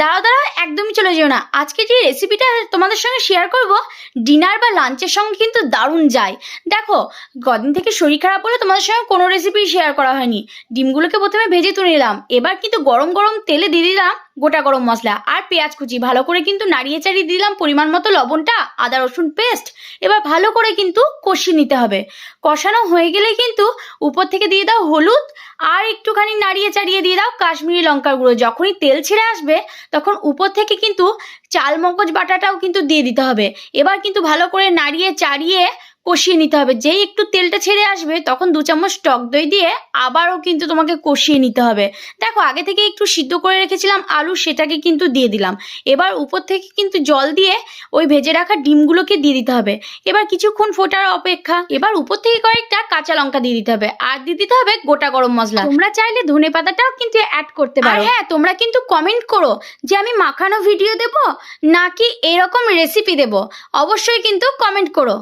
দাঁড়াও দাঁড়াও, একদমই চলে যেও না। আজকে যে রেসিপিটা তোমাদের সঙ্গে শেয়ার করব, ডিনার বা লাঞ্চের সঙ্গে কিন্তু দারুণ যায়। দেখো, কদিন থেকে শরীর খারাপ বলে তোমাদের সঙ্গে কোনো রেসিপি শেয়ার করা হয়নি। ডিমগুলোকে প্রথমে ভেজে তুলে নিলাম, এবার কিন্তু গরম গরম তেলে দিয়ে দিলাম গোটা গরম মশলা আর পেঁয়াজ কুচি। ভালো করে কিন্তু নাড়িয়ে চাড়িয়ে দিলাম পরিমাণ মতো লবণটা, আদা রসুন পেস্ট। এবার ভালো করে কিন্তু কষিয়ে নিতে হবে। কষানো হয়ে গেলে কিন্তু উপর থেকে দিয়ে দাও হলুদ, আর একটুখানি নাড়িয়ে চাড়িয়ে দিয়ে দাও কাশ্মীরি লঙ্কার গুঁড়ো। যখনই তেল ছেড়ে আসবে তখন উপর থেকে কিন্তু চাল মগজ বাটাটাও কিন্তু দিয়ে দিতে হবে। এবার কিন্তু ভালো করে নাড়িয়ে চাড়িয়ে কষিয়ে নিতে হবে। যেই একটু তেলটা ছেড়ে আসবে তখন 2 চামচ টক দই দিয়ে আবারও কিন্তু তোমাকে কষিয়ে নিতে হবে। দেখো, আগে থেকে একটু সিদ্ধ করে রেখেছিলাম আলু, সেটাকে কিন্তু দিয়ে দিলাম। এবার উপর থেকে কিন্তু জল দিয়ে ওই ভেজে রাখা ডিমগুলোকে দিয়ে দিতে হবে। এবার কিছুক্ষণ ফোটার অপেক্ষা। এবার উপর থেকে কয়েকটা কাঁচা লঙ্কা দিয়ে দিতে হবে, আর দিয়ে দিতে হবে গোটা গরম মশলা। তোমরা চাইলে ধনে পাতাটাও কিন্তু অ্যাড করতে পারো। আর হ্যাঁ, তোমরা কিন্তু কমেন্ট করো যে আমি মাখানো ভিডিও দেব নাকি এরকম রেসিপি দেব। অবশ্যই কিন্তু কমেন্ট করো।